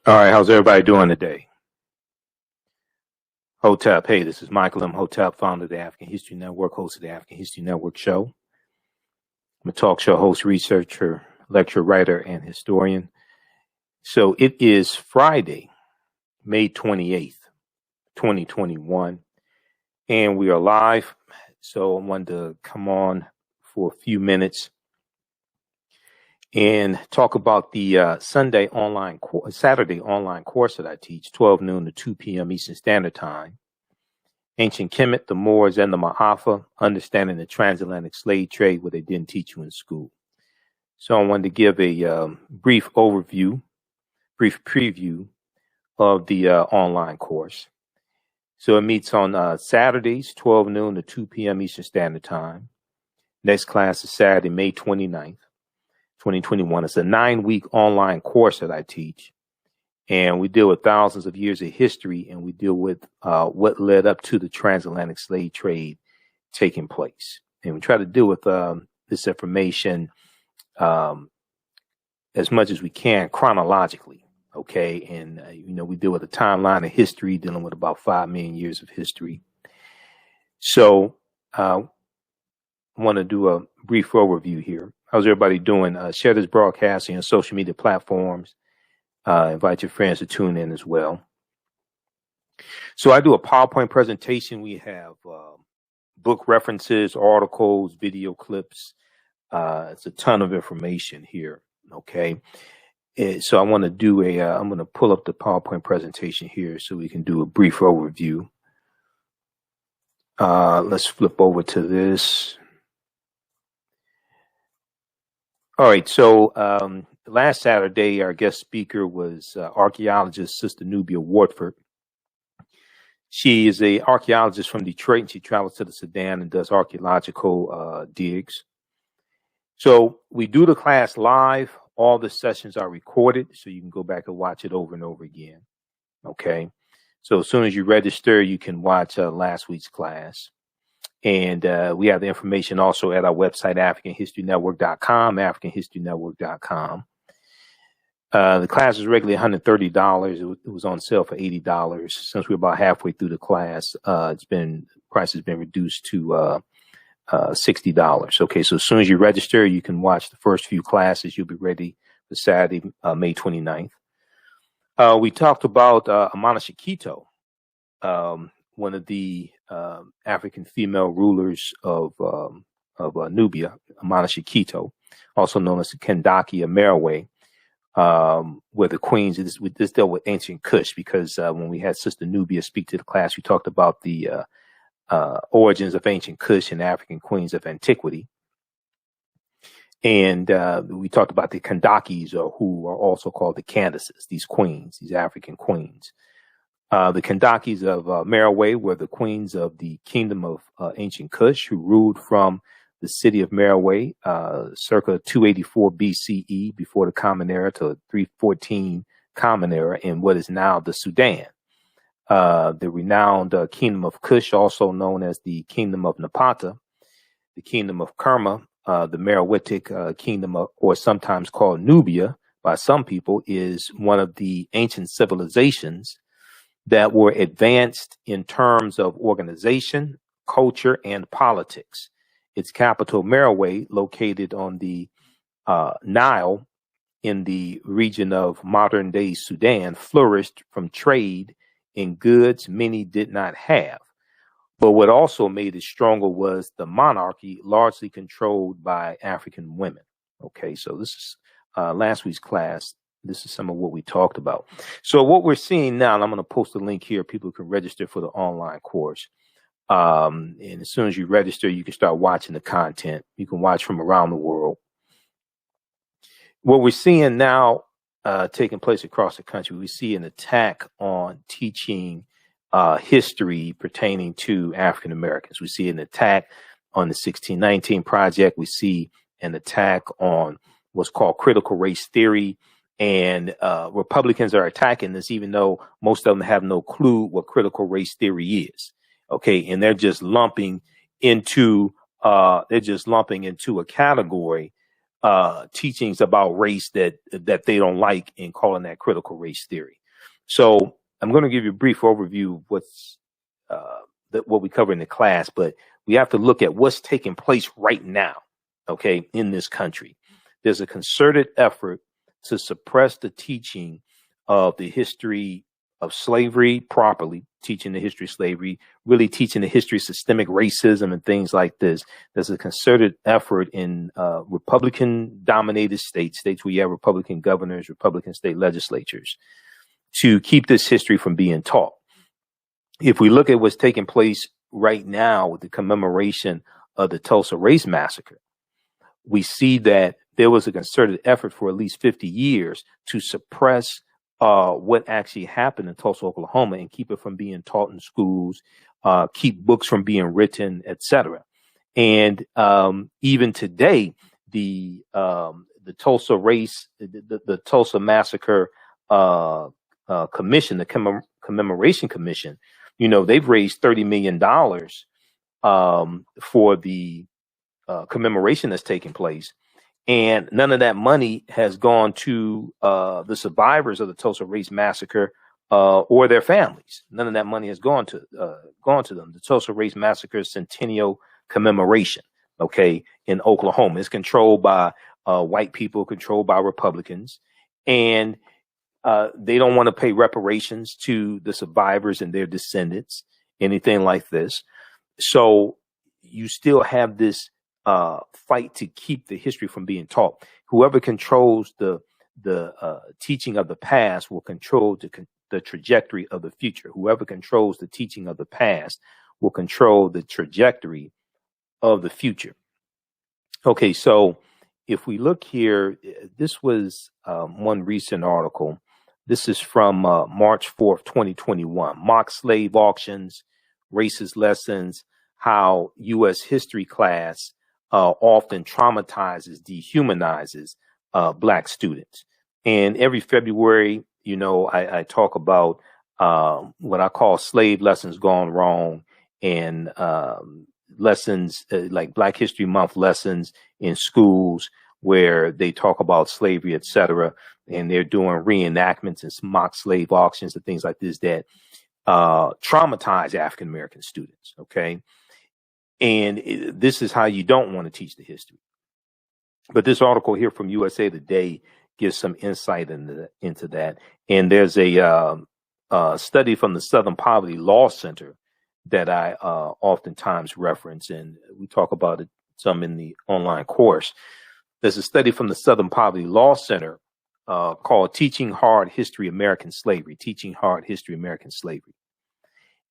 All right, how's everybody doing today? Hotep, hey, this is Michael Imhotep, founder of the African History Network, host of the African History Network show. I'm a talk show host, researcher, lecturer, writer, and historian. So it is Friday, May 28th, 2021, and we are live. So I wanted to come on for a few minutes and talk about the Saturday online course that I teach, 12 noon to 2 p.m. Eastern Standard Time. Ancient Kemet, the Moors, and the Maafa, understanding the transatlantic slave trade, what they didn't teach you in school. So I wanted to give a brief preview of the online course. So it meets on Saturdays, 12 noon to 2 p.m. Eastern Standard Time. Next class is Saturday, May 29th. 2021. It's a 9-week online course that I teach, and we deal with thousands of years of history, and we deal with what led up to the transatlantic slave trade taking place. And we try to deal with this information as much as we can chronologically, okay? And, we deal with a timeline of history, dealing with about 5 million years of history. So I want to do a brief overview here. How's everybody doing? Share this broadcast on your social media platforms. Invite your friends to tune in as well. So I do a PowerPoint presentation. We have book references, articles, video clips. It's a ton of information here. Okay. So I want to do I'm going to pull up the PowerPoint presentation here so we can do a brief overview. Let's flip over to this. All right, so last Saturday, our guest speaker was archaeologist Sister Nubia Wartford. She is an archaeologist from Detroit, and she travels to the Sudan and does archaeological digs. So we do the class live. All the sessions are recorded, so you can go back and watch it over and over again. Okay, so as soon as you register, you can watch last week's class. And we have the information also at our website, AfricanHistoryNetwork.com, AfricanHistoryNetwork.com. The class is regularly $130. It was on sale for $80. Since we're about halfway through the class, price has been reduced to $60. Okay, so as soon as you register, you can watch the first few classes. You'll be ready for Saturday, May 29th. We talked about Amana Shikito, one of the African female rulers of Nubia, Amana Shikito, also known as the Kendaki of Merowe, where the queens, this dealt with ancient Kush, because when we had Sister Nubia speak to the class, we talked about the origins of ancient Kush and African queens of antiquity. And we talked about the Kendakis, who are also called the Candaces, these queens, these African queens. The Kendakis of Merowe were the queens of the kingdom of ancient Kush, who ruled from the city of Merowe circa 284 BCE, before the Common Era, to 314 Common Era, in what is now the Sudan. The renowned kingdom of Kush, also known as the kingdom of Napata, the kingdom of Kerma, the Merowitic kingdom or sometimes called Nubia by some people, is one of the ancient civilizations that were advanced in terms of organization, culture, and politics. Its capital, Merowe, located on the Nile in the region of modern-day Sudan, flourished from trade in goods many did not have. But what also made it stronger was the monarchy, largely controlled by African women. Okay, so this is last week's class. This is some of what we talked about. So what we're seeing now, and I'm going to post a link here, people can register for the online course. And as soon as you register, you can start watching the content. You can watch from around the world. What we're seeing now taking place across the country, we see an attack on teaching history pertaining to African Americans. We see an attack on the 1619 Project. We see an attack on what's called critical race theory. And Republicans are attacking this, even though most of them have no clue what critical race theory is. Okay, and they're just lumping into a category teachings about race that they don't like, and calling that critical race theory. So I'm going to give you a brief overview of what we cover in the class, but we have to look at what's taking place right now, okay, in this country. There's a concerted effort to suppress the teaching of the history of slavery properly, teaching the history of slavery, really teaching the history of systemic racism and things like this. There's a concerted effort in Republican-dominated states where you have Republican governors, Republican state legislatures, to keep this history from being taught. If we look at what's taking place right now with the commemoration of the Tulsa Race Massacre, we see that there was a concerted effort for at least 50 years to suppress what actually happened in Tulsa, Oklahoma, and keep it from being taught in schools, keep books from being written, etc. And even today, the Tulsa race, the Tulsa Massacre Commission, the Commemoration Commission, they've raised $30 million for the commemoration that's taking place. And none of that money has gone to the survivors of the Tulsa Race Massacre or their families. None of that money has gone to them. The Tulsa Race Massacre Centennial Commemoration, okay, in Oklahoma, is controlled by white people, controlled by Republicans, and they don't want to pay reparations to the survivors and their descendants, anything like this. So you still have this fight to keep the history from being taught. Whoever controls the teaching of the past will control the trajectory of the future. Whoever controls the teaching of the past will control the trajectory of the future. Okay, so if we look here, this was one recent article. This is from March 4th, 2021. Mock slave auctions, racist lessons, how U.S. history class often traumatizes, dehumanizes Black students. And every February, I talk about what I call slave lessons gone wrong, and lessons like Black History Month lessons in schools where they talk about slavery, etc. And they're doing reenactments and mock slave auctions and things like this that traumatize African American students. Okay. And this is how you don't want to teach the history. But this article here from USA Today gives some insight into that. And there's a study from the Southern Poverty Law Center that I oftentimes reference, and we talk about it some in the online course. There's a study from the Southern Poverty Law Center called Teaching Hard History American Slavery, Teaching Hard History American Slavery.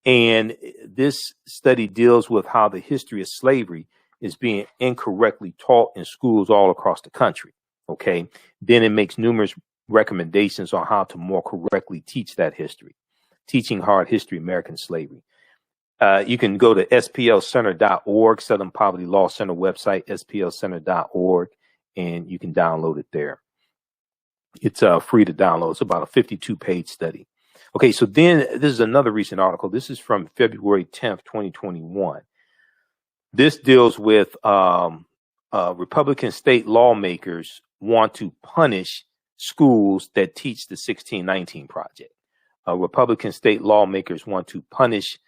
And this study deals with how the history of slavery is being incorrectly taught in schools all across the country. Okay. Then it makes numerous recommendations on how to more correctly teach that history. Teaching Hard History American Slavery. You can go to splcenter.org, Southern Poverty Law Center website, splcenter.org, and you can download it there. It's free to download. It's about a 52-page study. Okay, so then this is another recent article. This is from February 10th, 2021. This deals with Republican state lawmakers want to punish schools that teach the 1619 Project. Republican state lawmakers want to punish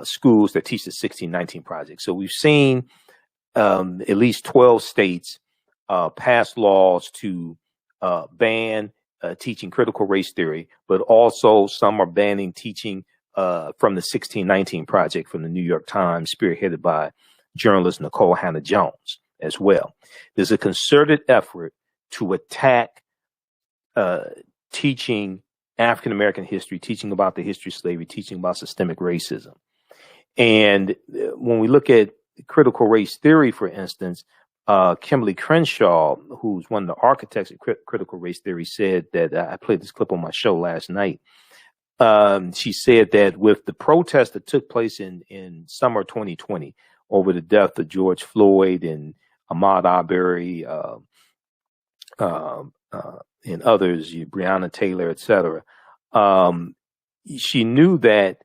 schools that teach the 1619 Project. So we've seen at least 12 states pass laws to ban teaching critical race theory, but also some are banning teaching from the 1619 Project from the New York Times, spearheaded by journalist Nicole Hannah-Jones as well. There's a concerted effort to attack teaching African American history, teaching about the history of slavery, teaching about systemic racism. And when we look at critical race theory, for instance, Kimberly Crenshaw, who's one of the architects of critical race theory, said that I played this clip on my show last night. She said that with the protest that took place in summer 2020 over the death of George Floyd and Ahmaud Arbery and others, Breonna Taylor, etc., she knew that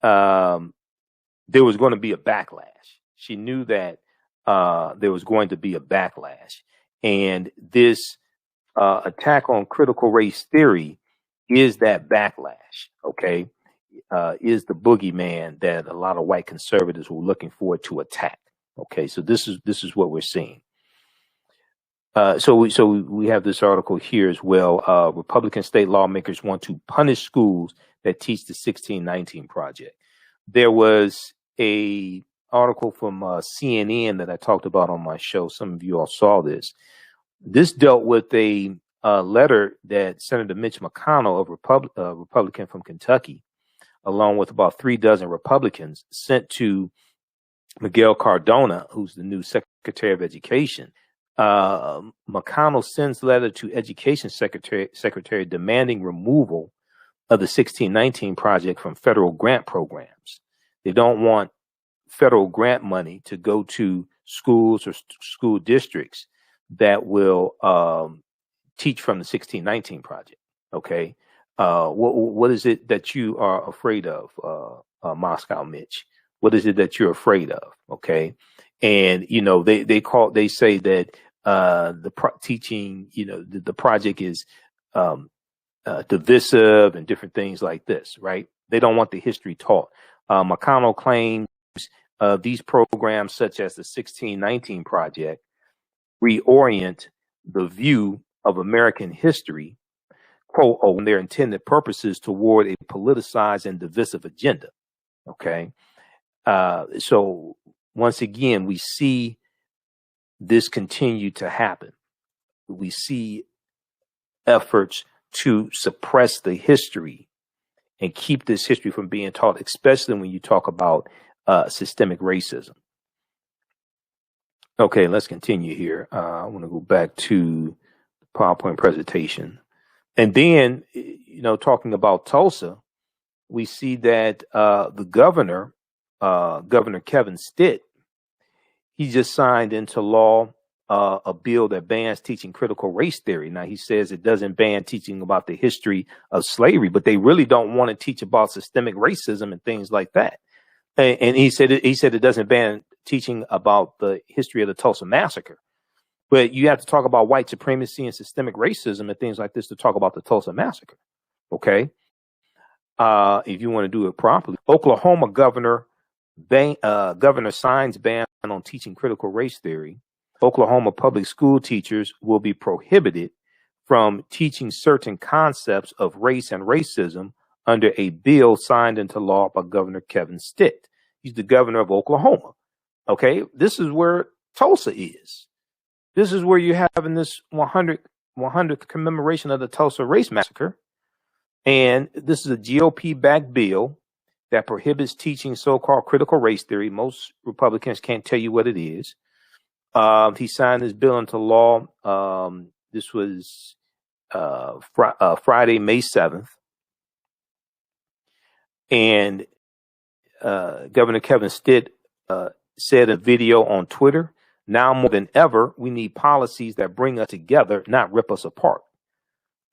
there was going to be a backlash. She knew that there was going to be a backlash. And this attack on critical race theory is that backlash, okay? Is the boogeyman that a lot of white conservatives were looking forward to attack. Okay, so this is what we're seeing. So we have this article here as well. Republican state lawmakers want to punish schools that teach the 1619 Project. There was a article from CNN that I talked about on my show. Some of you all saw this. This dealt with a letter that Senator Mitch McConnell, a Republican from Kentucky, along with about 36 Republicans, sent to Miguel Cardona, who's the new Secretary of Education. McConnell sends letter to Education Secretary demanding removal of the 1619 Project from federal grant programs. They don't want federal grant money to go to schools or school districts that will teach from the 1619 Project. Okay. What is it that you are afraid of, Moscow Mitch? What is it that you're afraid of? Okay. And, you know, they say that teaching, you know, the project is divisive and different things like this, right? They don't want the history taught. McConnell claims these programs, such as the 1619 Project, reorient the view of American history, quote, on their intended purposes toward a politicized and divisive agenda. Okay. So once again, we see this continue to happen. We see efforts to suppress the history and keep this history from being taught, especially when you talk about systemic racism. Okay, let's continue here. I want to go back to the PowerPoint presentation. And then, you know, talking about Tulsa, we see that the governor, Governor Kevin Stitt, he just signed into law a bill that bans teaching critical race theory. Now, he says it doesn't ban teaching about the history of slavery, but they really don't want to teach about systemic racism and things like that. And he said it doesn't ban teaching about the history of the Tulsa Massacre. But you have to talk about white supremacy and systemic racism and things like this to talk about the Tulsa Massacre. Okay. If you want to do it properly. Oklahoma governor signs ban on teaching critical race theory. Oklahoma public school teachers will be prohibited from teaching certain concepts of race and racism under a bill signed into law by Governor Kevin Stitt. He's the governor of Oklahoma. Okay, this is where Tulsa is. This is where you're having this 100th commemoration of the Tulsa Race Massacre. And this is a GOP-backed bill that prohibits teaching so-called critical race theory. Most Republicans can't tell you what it is. He signed this bill into law. This was Friday, May 7th. And Governor Kevin Stitt said in a video on Twitter, "Now more than ever, we need policies that bring us together, not rip us apart.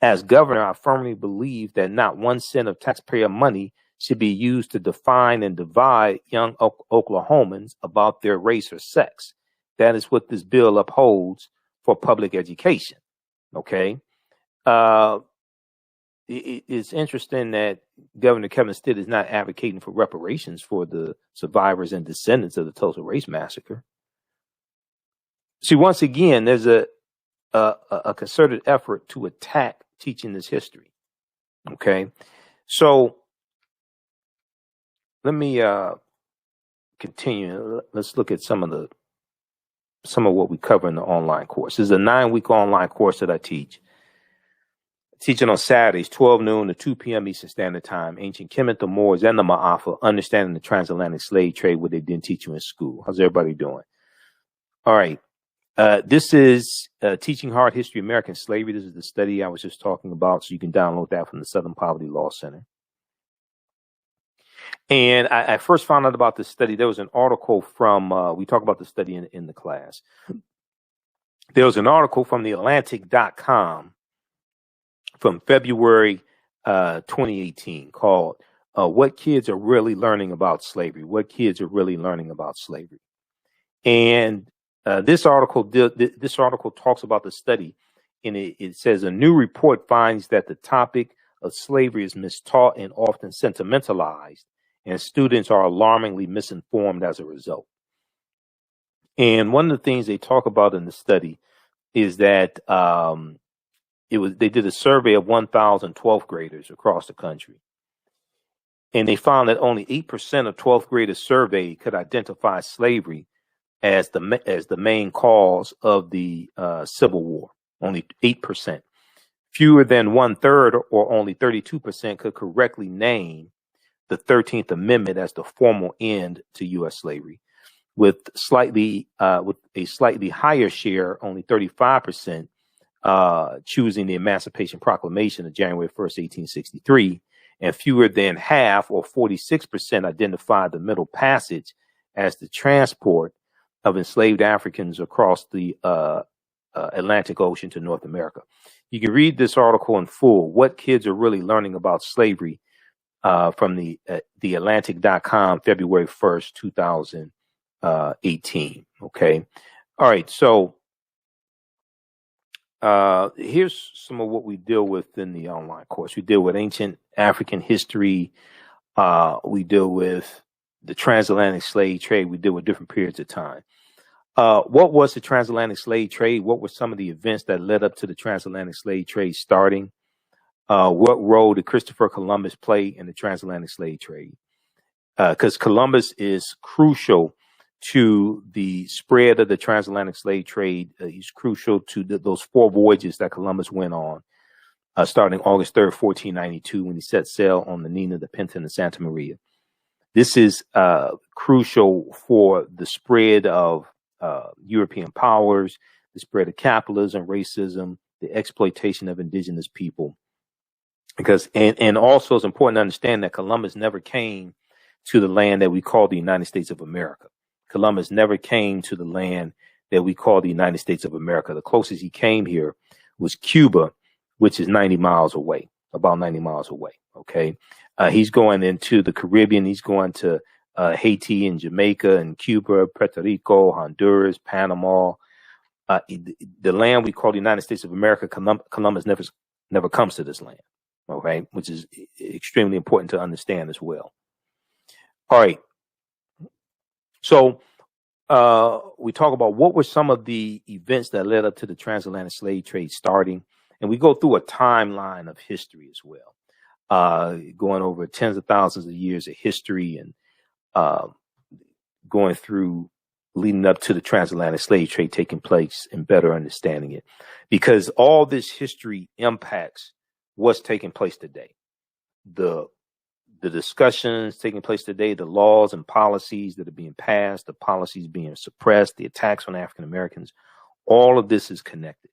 As governor, I firmly believe that not 1 cent of taxpayer money should be used to define and divide young Oklahomans about their race or sex. That is what this bill upholds for public education." Okay. It's interesting that Governor Kevin Stitt is not advocating for reparations for the survivors and descendants of the Tulsa Race Massacre. See, once again, there's a concerted effort to attack teaching this history. Okay. So let me continue. Let's look at some of what we cover in the online course. This is a 9-week online course that I teach. Teaching on Saturdays, 12 noon to 2 p.m. Eastern Standard Time. Ancient Kemet, the Moors, and the Maafa, understanding the transatlantic slave trade, what they didn't teach you in school. How's everybody doing? All right. This is Teaching Hard History of American Slavery. This is the study I was just talking about, so you can download that from the Southern Poverty Law Center. And I first found out about this study. There was an article from, we talk about the study in the class. There was an article from theatlantic.com from February 2018 called What Kids Are Really Learning About Slavery. What Kids Are Really Learning About Slavery. And This article talks about the study, and it says a new report finds that the topic of slavery is mistaught and often sentimentalized, and students are alarmingly misinformed as a result. And one of the things they talk about in the study is that they did a survey of 1,000 12th graders across the country, and they found that only 8% of 12th graders surveyed could identify slavery as the main cause of the Civil War. Only 8%. Fewer than 1/3, or only 32%, could correctly name the 13th Amendment as the formal end to U.S. slavery, with a slightly higher share, only 35%, choosing the Emancipation Proclamation of January 1st, 1863, and fewer than half, or 46%, identified the Middle Passage as the transport of enslaved Africans across the Atlantic Ocean to North America. You can read this article in full, What Kids Are Really Learning About Slavery, from the Atlantic.com, February 1st, 2018. Okay. All right. So here's some of what we deal with in the online course. We deal with ancient African history. We deal with the transatlantic slave trade. We deal with different periods of time. What was the transatlantic slave trade? What were some of the events that led up to the transatlantic slave trade starting? What role did Christopher Columbus play in the transatlantic slave trade? Because Columbus is crucial to the spread of the transatlantic slave trade. He's crucial to those 4 voyages that Columbus went on, starting August 3rd, 1492, when he set sail on the Nina, the Pinta, and the Santa Maria. This is crucial for the spread of European powers, the spread of capitalism, racism, the exploitation of indigenous people. Because and also it's important to understand that Columbus never came to the land that we call the United States of America. Columbus never came to the land that we call the United States of America. The closest he came here was Cuba, which is 90 miles away, about 90 miles away. Okay. He's going into the Caribbean. He's going to Haiti and Jamaica and Cuba, Puerto Rico, Honduras, Panama. The land we call the United States of America, Columbus never comes to this land. Okay. Which is extremely important to understand as well. All right. So we talk about what were some of the events that led up to the transatlantic slave trade starting. And we go through a timeline of history as well, going over tens of thousands of years of history and going through leading up to the transatlantic slave trade taking place and better understanding it. Because all this history impacts what's taking place today. The discussions taking place today, the laws and policies that are being passed, the policies being suppressed, the attacks on African Americans, all of this is connected.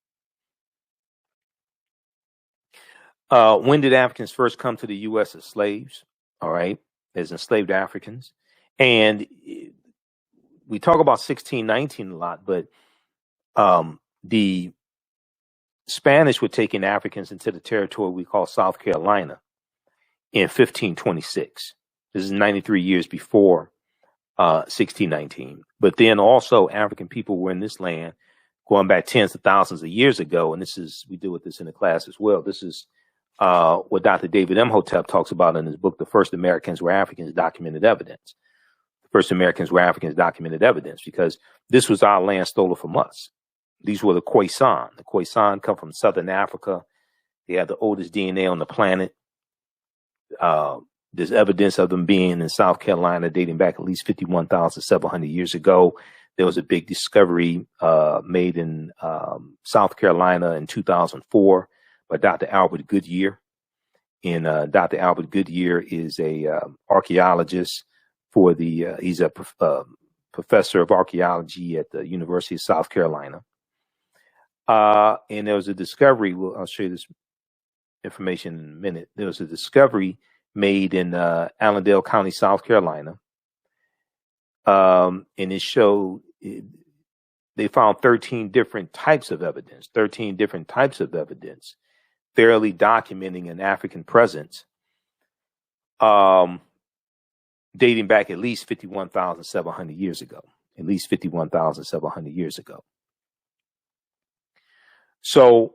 When did Africans first come to the U.S. as slaves? All right, as enslaved Africans. And we talk about 1619 a lot, but the Spanish were taking Africans into the territory we call South Carolina in 1526. This is 93 years before 1619. But then also African people were in this land going back tens of thousands of years ago. And we deal with this in the class as well. This is what Dr. David Imhotep talks about in his book, The First Americans Were Africans, Documented Evidence. The first Americans were Africans, documented evidence, because this was our land stolen from us. These were the Khoisan. The Khoisan come from Southern Africa. They have the oldest DNA on the planet. There's evidence of them being in South Carolina dating back at least 51,700 years ago. There was a big discovery made in South Carolina in 2004 by Dr. Albert Goodyear. And Dr. Albert Goodyear is a archaeologist he's a professor of archaeology at the University of South Carolina. And there was a discovery. I'll show you this information in a minute. There was a discovery made in Allendale County, South Carolina. And it showed they found 13 different types of evidence, thoroughly documenting an African presence, dating back at least 51,700 years ago. at least 51,700 years ago. So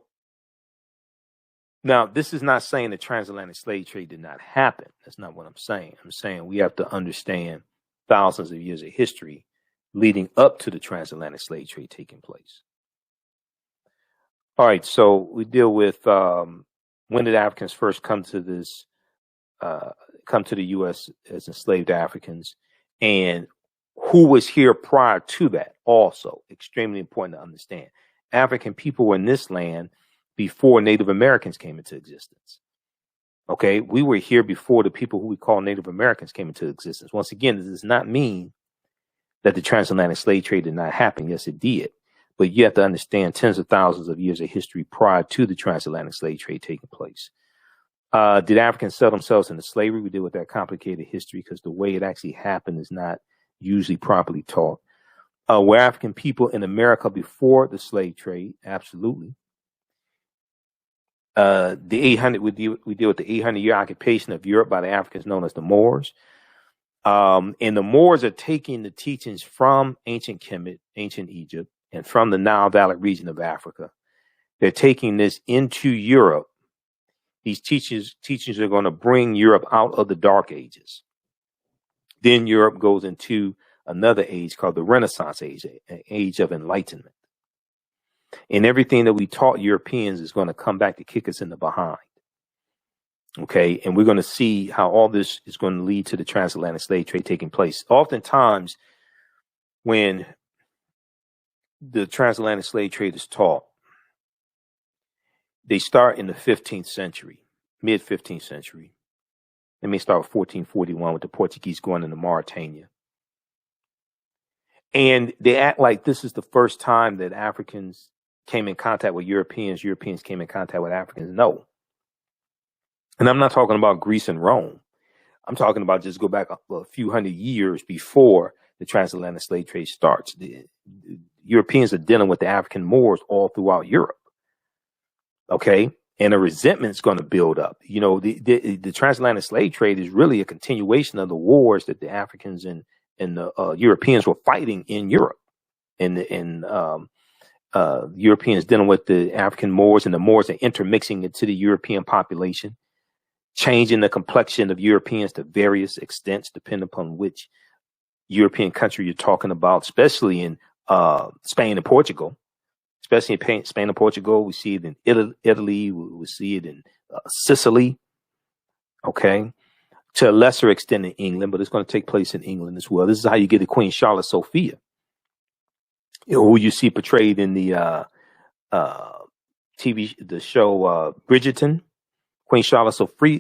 now, this is not saying the transatlantic slave trade did not happen. That's not what I'm saying. I'm saying we have to understand thousands of years of history leading up to the transatlantic slave trade taking place. All right, so we deal with when did Africans first come to the U.S. as enslaved Africans, and who was here prior to that. Also, extremely important to understand. African people were in this land before Native Americans came into existence. Okay, we were here before the people who we call Native Americans came into existence. Once again, this does not mean that the transatlantic slave trade did not happen. Yes, it did. But you have to understand tens of thousands of years of history prior to the transatlantic slave trade taking place. Did Africans sell themselves into slavery? We deal with that complicated history because the way it actually happened is not usually properly taught. Were African people in America before the slave trade? Absolutely. The 800, we deal with the 800-year occupation of Europe by the Africans known as the Moors. And the Moors are taking the teachings from ancient Kemet, ancient Egypt, and from the Nile Valley region of Africa. They're taking this into Europe. These teachings are going to bring Europe out of the Dark Ages. Then Europe goes into another age called the Renaissance age, an age of enlightenment. And everything that we taught Europeans is going to come back to kick us in the behind. Okay, and we're going to see how all this is going to lead to the transatlantic slave trade taking place. Oftentimes, when the transatlantic slave trade is taught, they start in the 15th century, mid 15th century. They may start with 1441 with the Portuguese going into Mauritania. And they act like this is the first time that Africans came in contact with Europeans. Europeans came in contact with Africans. No. And I'm not talking about Greece and Rome. I'm talking about just go back a few hundred years before the transatlantic slave trade starts. The Europeans are dealing with the African Moors all throughout Europe. Okay. And a resentment is going to build up. You know, the transatlantic slave trade is really a continuation of the wars that the Africans and the Europeans were fighting in Europe. And Europeans dealing with the African Moors, and the Moors are intermixing into the European population, changing the complexion of Europeans to various extents, depending upon which European country you're talking about, especially in Spain and Portugal. Especially in Spain and Portugal, we see it in Italy, we see it in Sicily, okay, to a lesser extent in England, but it's going to take place in England as well. This is how you get the Queen Charlotte Sophia, who you see portrayed in the the show Bridgerton. Queen Charlotte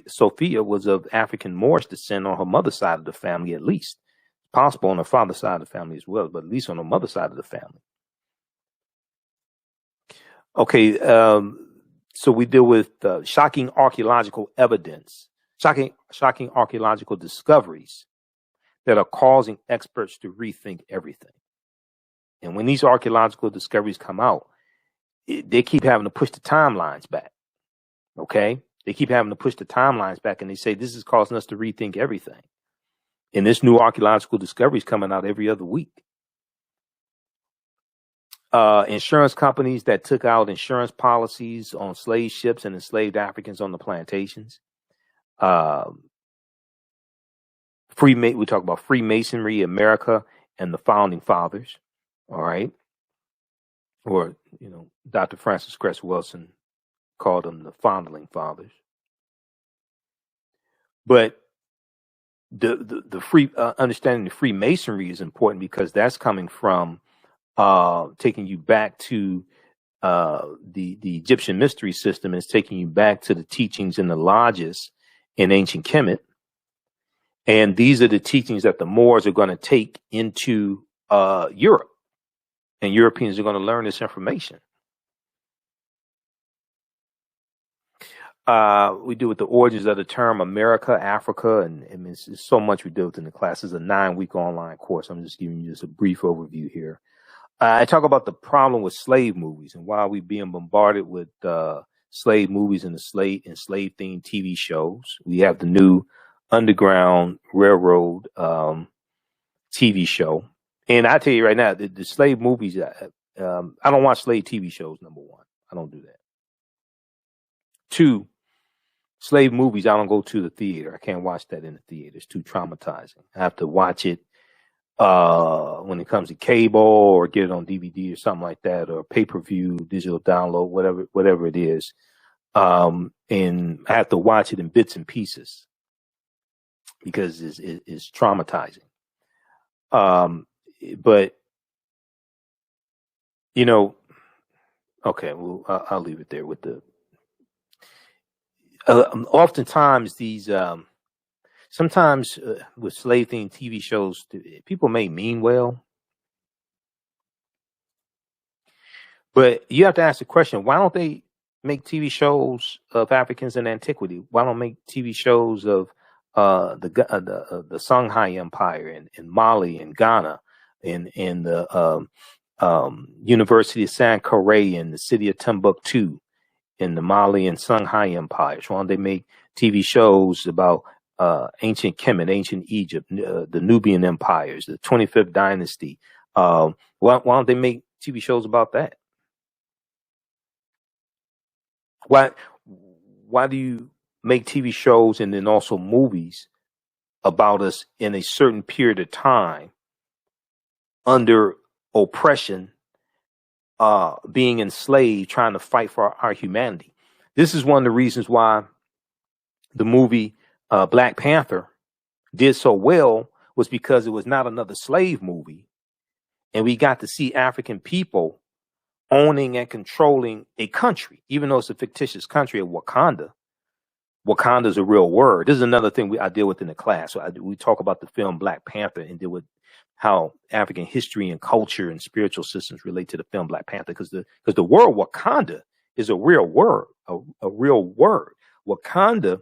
Sophia was of African Moorish descent on her mother's side of the family, at least. Possible on her father's side of the family as well, but at least on her mother's side of the family. Okay, so we deal with shocking archaeological evidence, shocking archaeological discoveries that are causing experts to rethink everything. And when these archaeological discoveries come out, they keep having to push the timelines back. Okay, they keep having to push the timelines back, and they say this is causing us to rethink everything. And this new archaeological discovery is coming out every other week. Insurance companies that took out insurance policies on slave ships and enslaved Africans on the plantations. We talk about Freemasonry, America, and the founding fathers. All right. Or, you know, Dr. Francis Cress Wilson called them the foundling fathers. But the free understanding the Freemasonry is important because that's coming from taking you back to the Egyptian mystery system, and it's taking you back to the teachings in the lodges in ancient Kemet. And these are the teachings that the Moors are going to take into Europe, and Europeans are going to learn this information. We do with the origins of the term America, Africa, and it's so much we do with in the class. It's a 9-week online course. I'm just giving you just a brief overview here. I talk about the problem with slave movies and why we're being bombarded with slave movies and slave themed TV shows. We have the new Underground Railroad TV show. And I tell you right now, the slave movies, I don't watch slave TV shows, number one. I don't do that. Two, slave movies, I don't go to the theater. I can't watch that in the theater. It's too traumatizing. I have to watch it when it comes to cable or get it on DVD or something like that, or pay-per-view, digital download, whatever it is. And I have to watch it in bits and pieces because it's traumatizing. But, you know, okay, well, I'll leave it there with the, oftentimes these, sometimes with slave themed TV shows, people may mean well, but you have to ask the question, why don't they make TV shows of Africans in antiquity? Why don't make TV shows of the Songhai Empire in Mali and Ghana, in the University of Sankore in the city of Timbuktu, in the Mali and Songhai empires? Why don't they make TV shows about ancient Kemet, ancient Egypt, the Nubian empires, the 25th dynasty? Why don't they make TV shows about that? Why do you make TV shows and then also movies about us in a certain period of time under oppression, being enslaved, trying to fight for our humanity? This is one of the reasons why the movie Black Panther did so well, was because it was not another slave movie. And we got to see African people owning and controlling a country, even though it's a fictitious country of Wakanda. Wakanda is a real word. This is another thing I deal with in the class. So we talk about the film Black Panther and deal with how African history and culture and spiritual systems relate to the film Black Panther, because the word Wakanda is a real word, a real word. Wakanda,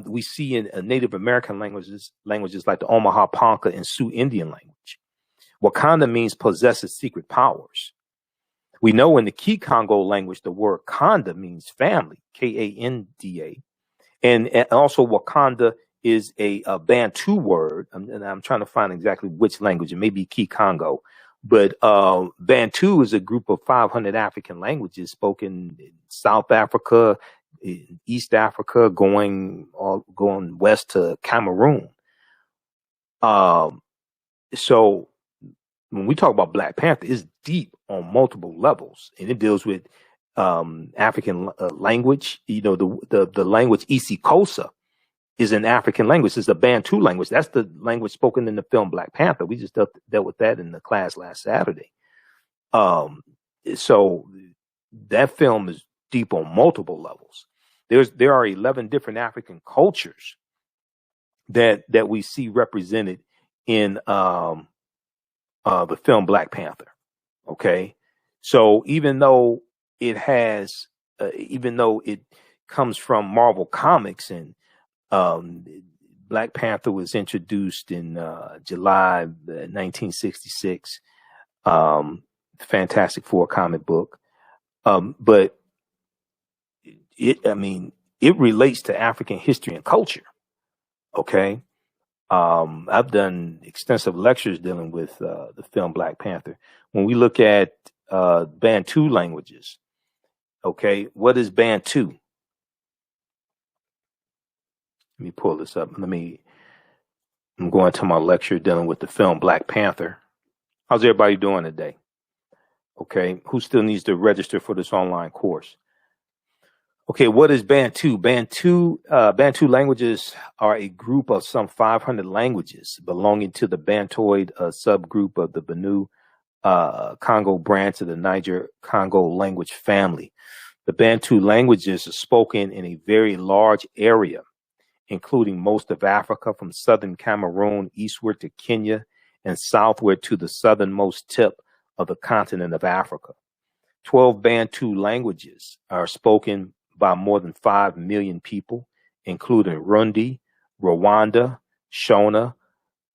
we see in Native American languages like the Omaha Ponca and Sioux Indian language. Wakanda means possesses secret powers. We know in the Kikongo language, the word Kanda means family, Kanda. And also Wakanda is a Bantu word. And I'm trying to find exactly which language. It may be Kikongo. But Bantu is a group of 500 African languages spoken in South Africa, in East Africa, going west to Cameroon. So when we talk about Black Panther, it's deep on multiple levels, and it deals with African language. You know, the language Isikosa is an African language. It's a Bantu language. That's the language spoken in the film Black Panther. We just dealt with that in the class last Saturday. So that film is deep on multiple levels. There are 11 different African cultures that we see represented in the film Black Panther. Okay, so even though it comes from Marvel Comics, and Black Panther was introduced in July 1966, Fantastic Four comic book, but it relates to African history and culture. Okay. I've done extensive lectures dealing with the film Black Panther. When we look at Bantu languages, okay, what is Bantu? Let me pull this up. I'm going to my lecture dealing with the film Black Panther. How's everybody doing today? Okay, who still needs to register for this online course? Okay, what is Bantu? Bantu languages are a group of some 500 languages belonging to the Bantoid subgroup of the Benue Congo branch of the Niger Congo language family. The Bantu languages are spoken in a very large area, including most of Africa from southern Cameroon eastward to Kenya and southward to the southernmost tip of the continent of Africa. 12 Bantu languages are spoken by more than 5 million people, including Rundi, Rwanda, Shona,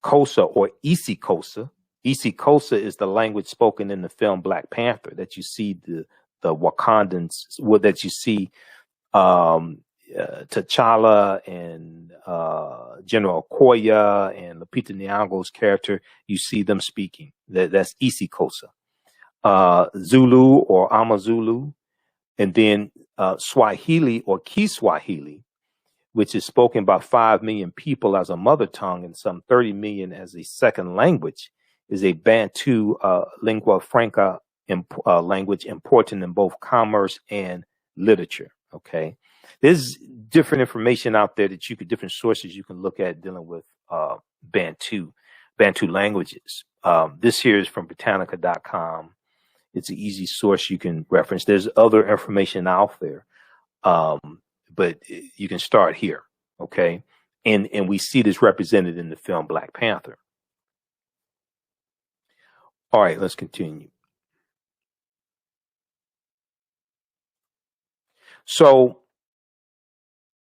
Kosa or Isikosa. Isikosa is the language spoken in the film Black Panther that you see the Wakandans, that you see T'Challa and General Okoye and Lupita Nyong'o's character, you see them speaking. That's Isikosa. Zulu or Amazulu, and then Swahili or Kiswahili, which is spoken by 5 million people as a mother tongue and some 30 million as a second language, is a Bantu lingua franca language important in both commerce and literature. Okay, there's different information out there that different sources you can look at dealing with Bantu languages. This here is from Britannica.com. It's an easy source you can reference. There's other information out there, but you can start here. Okay, and we see this represented in the film Black Panther. All right, let's continue. So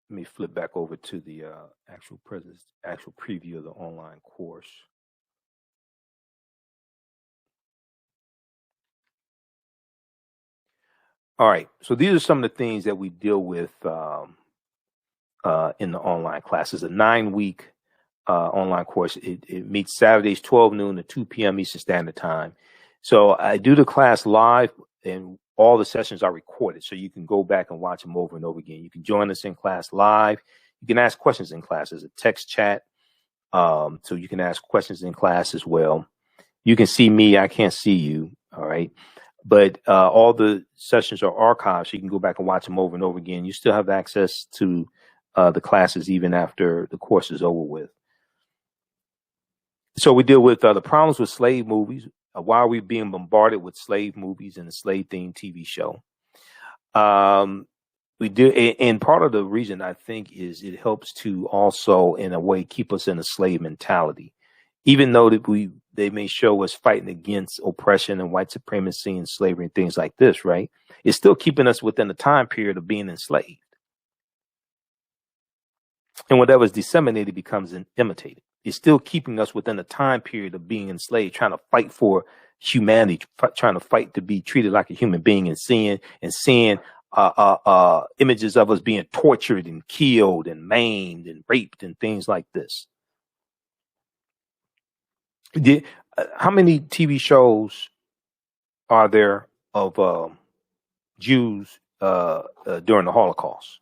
let me flip back over to the actual preview of the online course. All right, so these are some of the things that we deal with in the online class. It's a 9-week online course. It meets Saturdays 12 noon to 2 p.m. Eastern Standard Time. So I do the class live, and all the sessions are recorded, so you can go back and watch them over and over again. You can join us in class live. You can ask questions in class. There's a text chat, so you can ask questions in class as well. You can see me. I can't see you. All right. But all the sessions are archived, so you can go back and watch them over and over again. You still have access to the classes even after the course is over with. So we deal with the problems with slave movies. Why are we being bombarded with slave movies and a slave-themed TV show? We do, and part of the reason I think is it helps to also, in a way, keep us in a slave mentality. Even though that they may show us fighting against oppression and white supremacy and slavery and things like this, right? It's still keeping us within the time period of being enslaved. And whatever is disseminated becomes imitated. It's still keeping us within the time period of being enslaved, trying to fight for humanity, trying to fight to be treated like a human being, and seeing images of us being tortured and killed and maimed and raped and things like this. How many TV shows are there of Jews during the Holocaust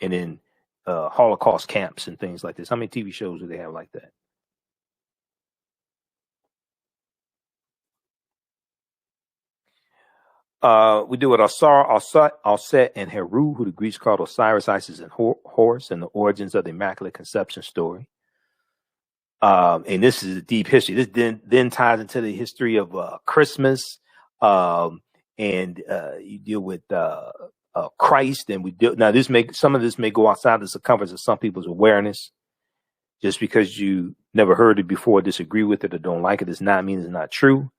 and in Holocaust camps and things like this? How many TV shows do they have like that? We do it Alset and Heru, who the Greeks called Osiris, Isis, and Horus, and the origins of the Immaculate Conception story. And this is a deep history. This then ties into the history of Christmas, and you deal with Christ, and we do now. Some of this may go outside the circumference of some people's awareness. Just because you never heard it before, disagree with it, or don't like it, does not mean it's not true.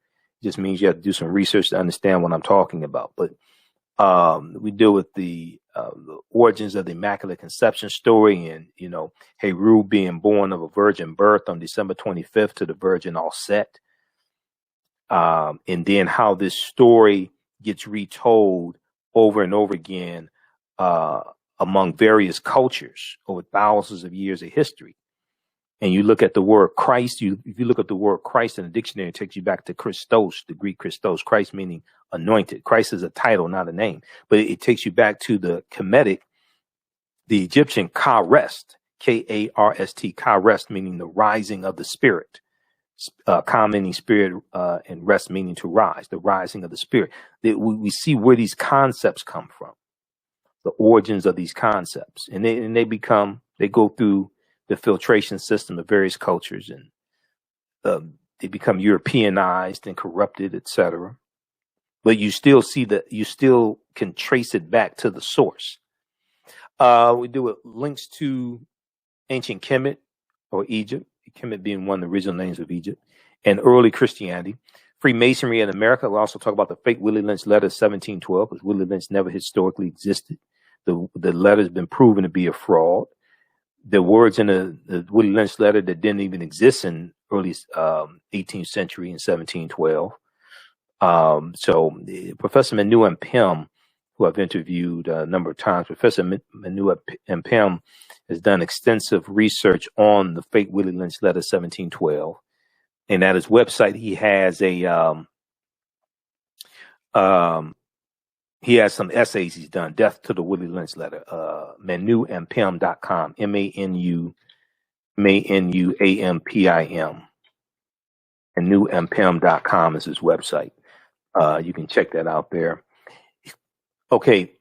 It just means you have to do some research to understand what I'm talking about. But we deal with the origins of the Immaculate Conception story, and Heru being born of a virgin birth on December 25th to the Virgin Alset, and then how this story gets retold over and over again among various cultures over thousands of years of history. And you look at the word Christ, if you look at the word Christ in the dictionary, it takes you back to Christos, the Greek Christos, Christ meaning anointed. Christ is a title, not a name, but it takes you back to the Kemetic, the Egyptian Ka-rest, K-A-R-S-T, Ka-rest, meaning the rising of the spirit, Ka meaning spirit, and rest meaning to rise, the rising of the spirit. We see where these concepts come from, the origins of these concepts, and they go through the filtration system of various cultures, and they become Europeanized and corrupted, etc. But you still can trace it back to the source. We do it links to ancient Kemet or Egypt, Kemet being one of the original names of Egypt, and early Christianity. Freemasonry in America. We'll also talk about the fake Willie Lynch letter 1712, because Willie Lynch never historically existed. The letter has been proven to be a fraud. The words in the Willie Lynch letter that didn't even exist in early 18th century in 1712. So Professor Manu Mpem, who I've interviewed a number of times, Professor Manu Mpem has done extensive research on the fake Willie Lynch letter 1712. And at his website, he has he has some essays he's done, Death to the Willie Lynch letter, manuampim.com, manuampim. Manuampim.com is his website. You can check that out there. Okay.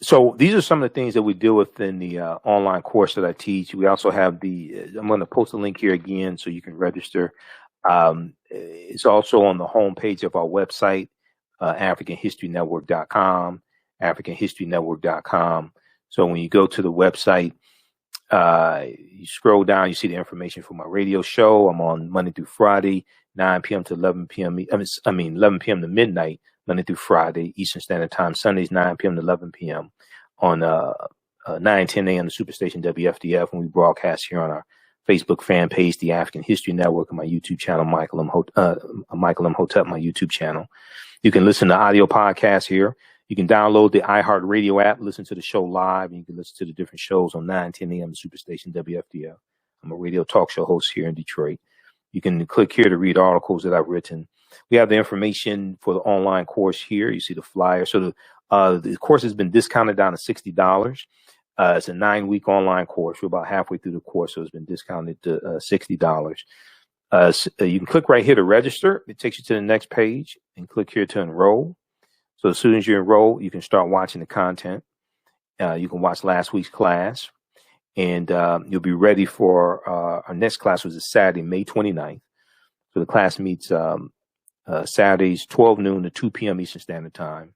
So these are some of the things that we deal with in the online course that I teach. We also have I'm going to post a link here again so you can register. It's also on the homepage of our website, AfricanHistoryNetwork.com, AfricanHistoryNetwork.com. So when you go to the website, you scroll down, you see the information for my radio show. I'm on Monday through Friday, 9 p.m. to 11 p.m. 11 p.m. to midnight, Monday through Friday, Eastern Standard Time. Sundays, 9 p.m. to 11 p.m. on 9:10 a.m. to Superstation WFDF, and we broadcast here on our Facebook fan page, the African History Network, and my YouTube channel, Michael Imhotep, my YouTube channel. You can listen to audio podcasts here. You can download the iHeartRadio app, listen to the show live, and you can listen to the different shows on 9:10 a.m. to Superstation WFDF. I'm a radio talk show host here in Detroit. You can click here to read articles that I've written. We have the information for the online course here. You see the flyer. So the course has been discounted down to $60. It's a 9-week online course. We're about halfway through the course, so it's been discounted to $60. You can click right here to register. It takes you to the next page, and click here to enroll. So as soon as you enroll, you can start watching the content. You can watch last week's class, and you'll be ready for our next class, which is Saturday, May 29th. So the class meets Saturdays, 12 noon to 2 p.m. Eastern Standard Time.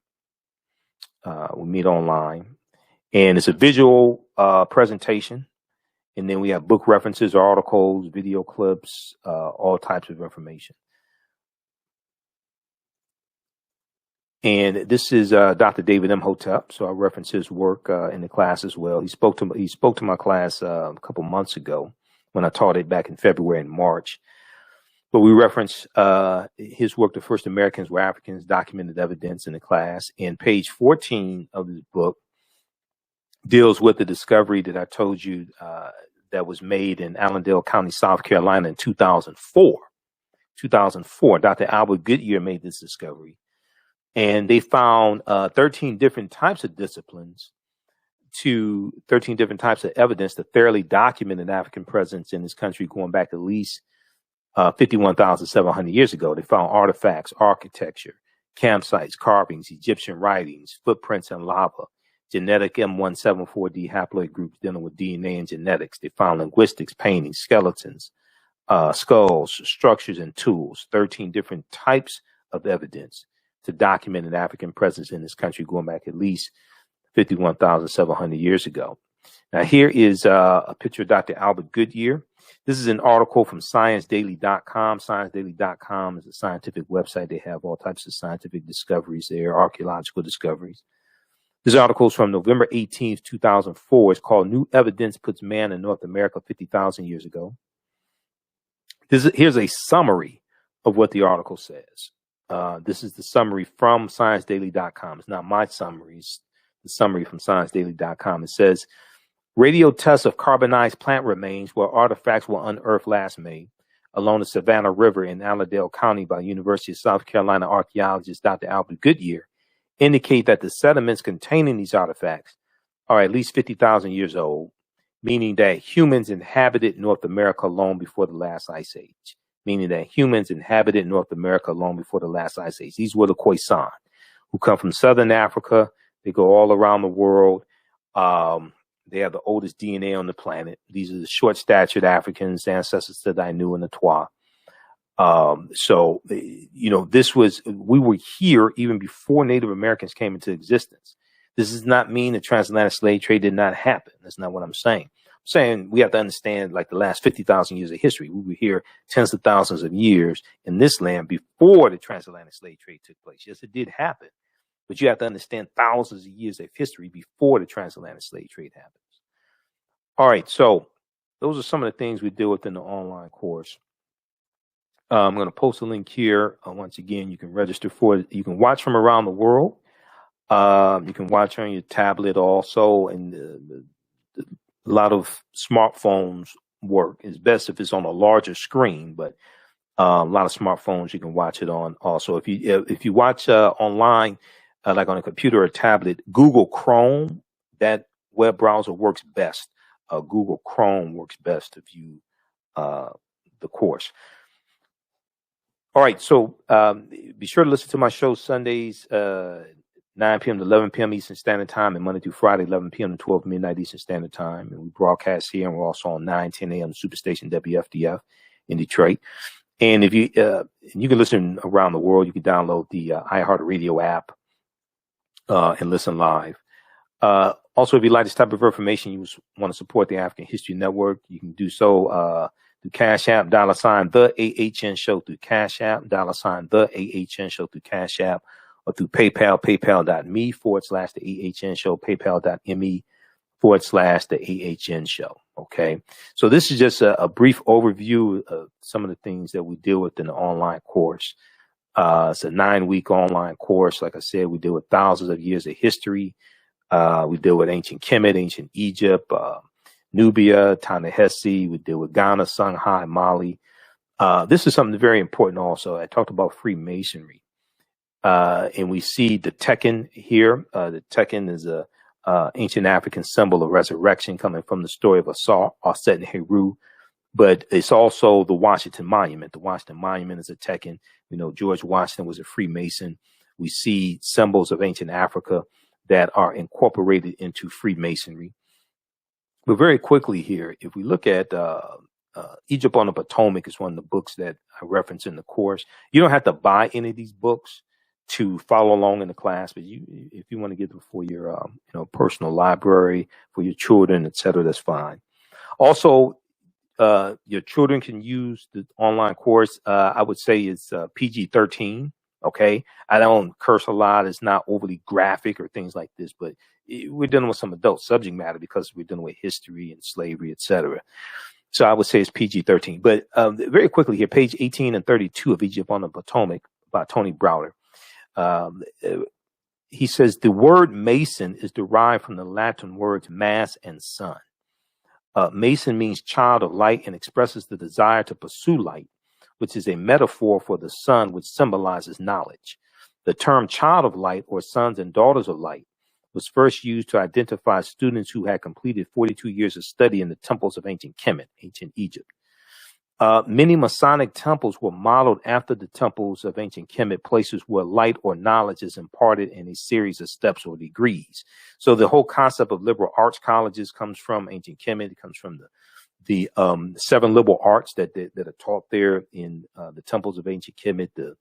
We meet online, and it's a visual presentation. And then we have book references, articles, video clips, all types of information. And this is Dr. David Imhotep, so I reference his work in the class as well. He spoke to my class a couple months ago when I taught it back in February and March. But we reference his work, The First Americans Were Africans, Documented Evidence, in the class. And page 14 of his book deals with the discovery that I told you that was made in Allendale County, South Carolina in 2004. 2004, Dr. Albert Goodyear made this discovery. And they found 13 different types of disciplines 13 different types of evidence to thoroughly document an African presence in this country going back at least 51,700 years ago. They found artifacts, architecture, campsites, carvings, Egyptian writings, footprints in lava, genetic M174D haploid groups dealing with DNA and genetics. They found linguistics, paintings, skeletons, skulls, structures, and tools. 13 different types of evidence to document an African presence in this country going back at least 51,700 years ago. Now, here is a picture of Dr. Albert Goodyear. This is an article from ScienceDaily.com. ScienceDaily.com is a scientific website. They have all types of scientific discoveries there, archaeological discoveries. This article is from November 18th, 2004. It's called New Evidence Puts Man in North America 50,000 Years Ago. Here's a summary of what the article says. This is the summary from ScienceDaily.com. It's not my summary. It's the summary from ScienceDaily.com. It says, radio tests of carbonized plant remains where artifacts were unearthed last May along the Savannah River in Allendale County by University of South Carolina archaeologist Dr. Albert Goodyear indicate that the sediments containing these artifacts are at least 50,000 years old, meaning that humans inhabited North America long before the last ice age. Meaning that humans inhabited North America long before the last ice age. These were the Khoisan, who come from southern Africa. They go all around the world. They have the oldest DNA on the planet. These are the short-statured Africans, ancestors to Dainu and the Twa. We were here even before Native Americans came into existence. This does not mean the transatlantic slave trade did not happen. That's not what I'm saying. I'm saying we have to understand like the last 50,000 years of history. We were here tens of thousands of years in this land before the transatlantic slave trade took place. Yes, it did happen. But you have to understand thousands of years of history before the transatlantic slave trade happens. All right, so those are some of the things we deal with in the online course. I'm going to post a link here. Once again, you can register for it. You can watch from around the world. You can watch on your tablet also, and a lot of smartphones work. It's best if it's on a larger screen, but a lot of smartphones you can watch it on. Also, if you watch online, like on a computer or tablet, Google Chrome, that web browser works best. Google Chrome works best if you the course. All right, so be sure to listen to my show Sundays, 9 p.m. to 11 p.m. Eastern Standard Time, and Monday through Friday, 11 p.m. to 12 midnight Eastern Standard Time. And we broadcast here, and we're also on 9:10 a.m. Superstation WFDF in Detroit. And if you can listen around the world, you can download the iHeartRadio app and listen live. Also, if you'd like this type of information, you want to support the African History Network, you can do so through Cash App, $ the AHN Show through Cash App, $ the AHN Show through Cash App, or through PayPal, paypal.me /the AHN Show, paypal.me /the AHN Show. Okay. So this is just a brief overview of some of the things that we deal with in the online course. It's a 9-week online course. Like I said, we deal with thousands of years of history. We deal with ancient Kemet, ancient Egypt, Nubia, Ta-Nehisi. We deal with Ghana, Songhai, Mali. This is something very important also. I talked about Freemasonry. And we see the Tekken here. The Tekken is a ancient African symbol of resurrection coming from the story of Aset and Heru. But it's also the Washington Monument. The Washington Monument is a Tekken. We know George Washington was a Freemason. We see symbols of ancient Africa that are incorporated into Freemasonry. But very quickly here, if we look at Egypt on the Potomac is one of the books that I reference in the course. You don't have to buy any of these books to follow along in the class, but if you want to get them for your personal library, for your children, etc., that's fine. Also, your children can use the online course. I would say it's PG-13. Okay, I don't curse a lot. It's not overly graphic or things like this, but we're dealing with some adult subject matter because we're dealing with history and slavery, etc. So I would say it's PG-13. But very quickly here, page 18 and 32 of Egypt on the Potomac by Tony Browder. He says the word Mason is derived from the Latin words mass and sun. Mason means child of light and expresses the desire to pursue light, which is a metaphor for the sun, which symbolizes knowledge. The term child of light or sons and daughters of light was first used to identify students who had completed 42 years of study in the temples of ancient Kemet, ancient Egypt. Many Masonic temples were modeled after the temples of ancient Kemet, places where light or knowledge is imparted in a series of steps or degrees. So the whole concept of liberal arts colleges comes from ancient Kemet. It comes from the 7 liberal arts that are taught there in the temples of ancient Kemet, the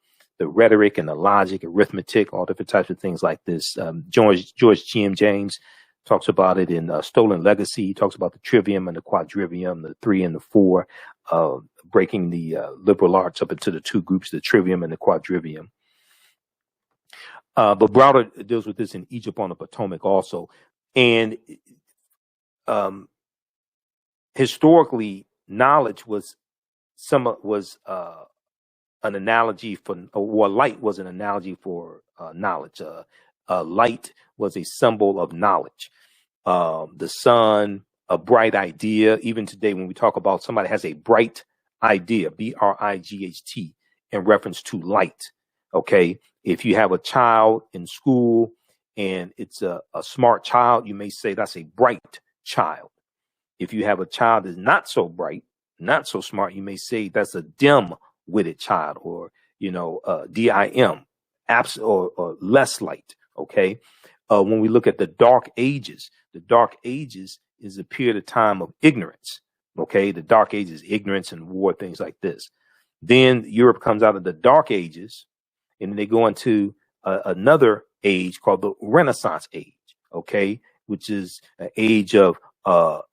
rhetoric and the logic, arithmetic, all different types of things like this. George G.M. James talks about it in Stolen Legacy. He talks about the trivium and the quadrivium, the 3 and the 4, breaking the liberal arts up into the 2 groups, the trivium and the quadrivium. But Browder deals with this in Egypt on the Potomac also. And historically, knowledge was an analogy for, or light was an analogy for knowledge. Light was a symbol of knowledge. The sun, a bright idea. Even today, when we talk about somebody has a bright idea, B-R-I-G-H-T, in reference to light. Okay. If you have a child in school and it's a smart child, you may say that's a bright child. If you have a child that's not so bright, not so smart, you may say that's a dim-witted child, or, D-I-M, or less light. Okay. When we look at the Dark Ages is a period of time of ignorance. Okay. The Dark Ages, ignorance and war, things like this. Then Europe comes out of the Dark Ages and then they go into another age called the Renaissance age. Okay. Which is an age of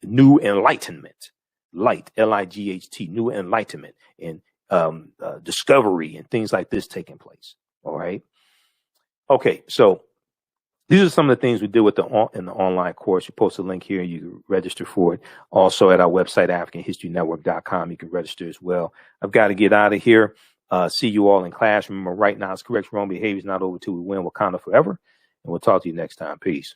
new enlightenment, light, L-I-G-H-T, new enlightenment and discovery and things like this taking place. All right. Okay. So these are some of the things we do with in the online course. You post a link here. You can register for it. Also at our website, AfricanHistoryNetwork.com, you can register as well. I've got to get out of here. See you all in class. Remember, right now it's correct. Wrong behavior is not over till we win Wakanda forever. And we'll talk to you next time. Peace.